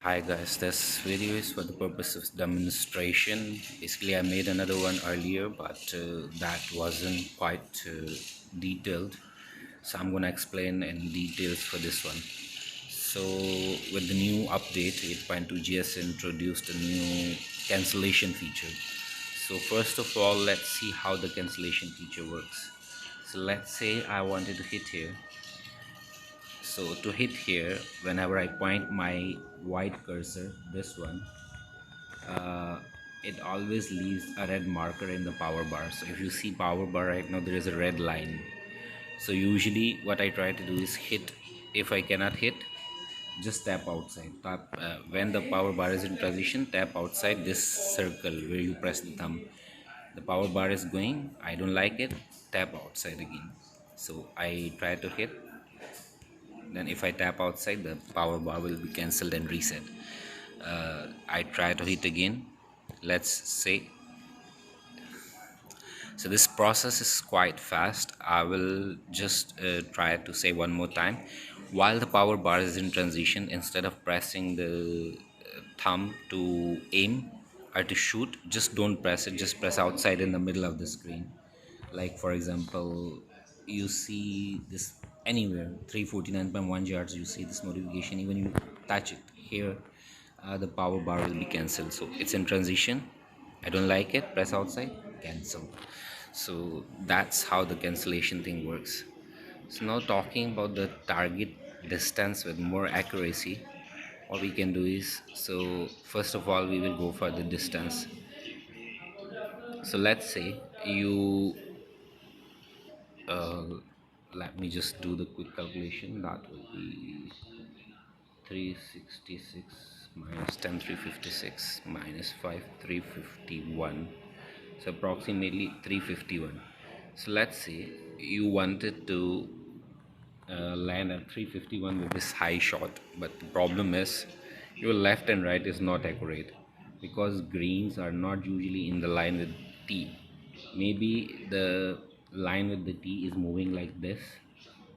Hi guys, this video is for the purpose of demonstration. Basically, I made another one earlier, but that wasn't quite detailed. So I'm gonna explain in details for this one. So with the new update 8.2, GS introduced a new cancellation feature. So first of all, let's see how the cancellation feature works. So let's say I wanted to hit here. So to hit here, whenever I point my white cursor, this one, uh, it always leaves a red marker in the power bar. So if you see power bar right now, there is a red line. So usually what I try to do is hit. If I cannot hit, just tap outside. When the power bar is in transition, tap outside this circle where you press the thumb. The power bar is going, I don't like it, tap outside again. So I try to hit, then if I tap outside, the power bar will be cancelled and reset. I try to hit again, let's say. So this process is quite fast. I will just try to say one more time. While the power bar is in transition, instead of pressing the thumb to aim or to shoot, just don't press it, just press outside in the middle of the screen. Like for example, you see this anywhere 349.1 yards, you see this notification, even you touch it here, the power bar will be cancelled. So it's in transition, I don't like it, press outside, cancel. So that's how the cancellation thing works. So now talking about the target distance with more accuracy, what we can do is, so first of all we will go for the distance. So let's say you uh, let me just do the quick calculation. That will be 366 minus 10 356 minus 5 351, so approximately 351. So let's say you wanted to land at 351 with this high shot, but the problem is your left and right is not accurate because greens are not usually in the line with T. Maybe the line with the T is moving like this,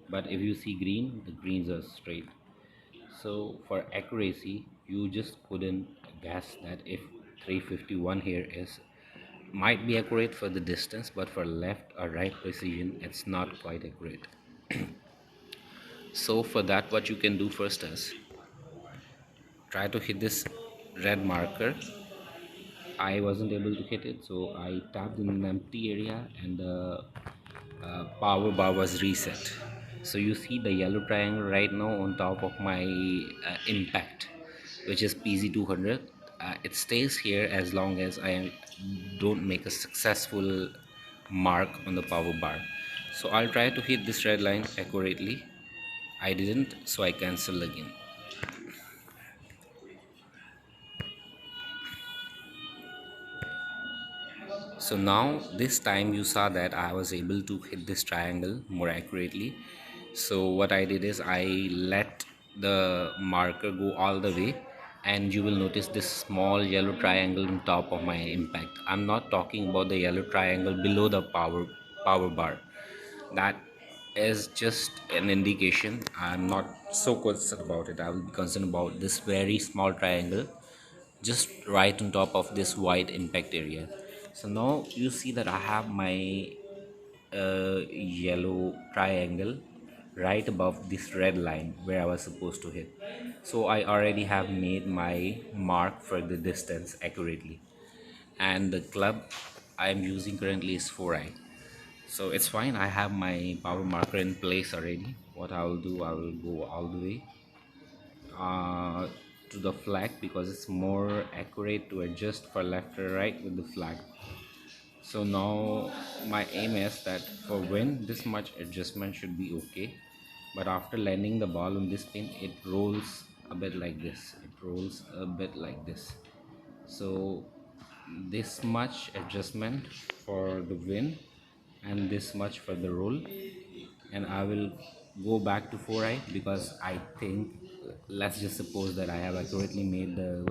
but if you see green, the greens are straight. So for accuracy, you just couldn't guess that if 351 here is might be accurate for the distance, but for left or right precision, it's not quite accurate. So for that, what you can do first is try to hit this red marker. I wasn't able to hit it, so I tapped in an empty area and the power bar was reset. So you see the yellow triangle right now on top of my impact, which is PZ200. It stays here as long as I don't make a successful mark on the power bar. So I'll try to hit this red line accurately. I didn't, so I cancel again. So now this time you saw that I was able to hit this triangle more accurately. So what I did is I let the marker go all the way, and you will notice this small yellow triangle on top of my impact. I'm not talking about the yellow triangle below the power bar. That is just an indication. I'm not so concerned about it. I will be concerned about this very small triangle just right on top of this white impact area. So now you see that I have my yellow triangle right above this red line where I was supposed to hit. So I already have made my mark for the distance accurately, and the club I am using currently is 4i. So it's fine, I have my power marker in place already. What I will do, I will go all the way uh, to the flag because it's more accurate to adjust for left or right with the flag. So now my aim is that for wind this much adjustment should be okay, but after landing the ball on this pin it rolls a bit like this, it rolls a bit like this. So this much adjustment for the wind and this much for the roll, and I will go back to 4i because I think, let's just suppose that I have accurately made the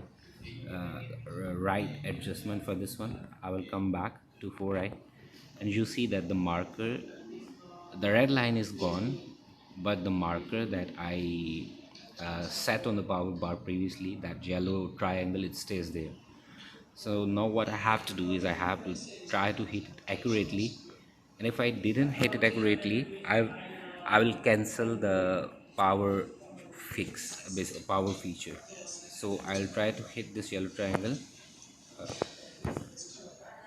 uh, right adjustment for this one. I will come back to 4i, and you see that the marker, the red line is gone, but the marker that I set on the power bar previously, that yellow triangle, it stays there. So now what I have to do is I have to try to hit it accurately, and if I didn't hit it accurately, I will cancel the power power feature. So I'll try to hit this yellow triangle.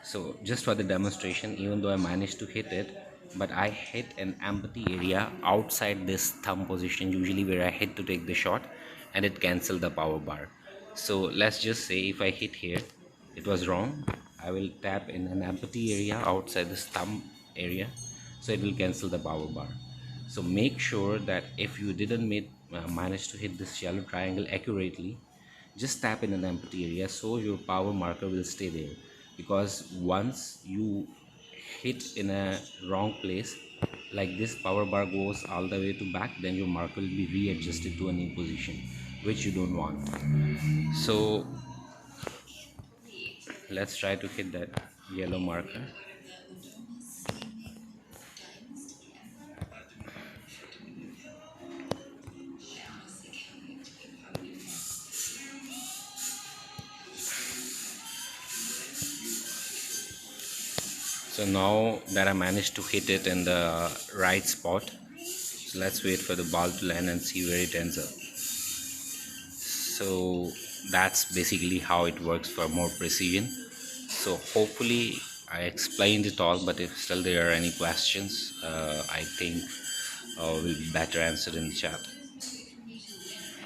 So just for the demonstration, even though I managed to hit it, but I hit an empty area outside this thumb position, usually where I hit to take the shot, and it canceled the power bar. So let's just say if I hit here, it was wrong. I will tap in an empty area outside this thumb area, so it will cancel the power bar. So make sure that if you didn't manage to hit this yellow triangle accurately, just tap in an empty area so your power marker will stay there, because once you hit in a wrong place, like this power bar goes all the way to back, then your marker will be readjusted to a new position, which you don't want. So let's try to hit that yellow marker. So now that I managed to hit it in the right spot, so let's wait for the ball to land and see where it ends up. So that's basically how it works for more precision. So hopefully I explained it all, but if still there are any questions, I think will be better answered in the chat.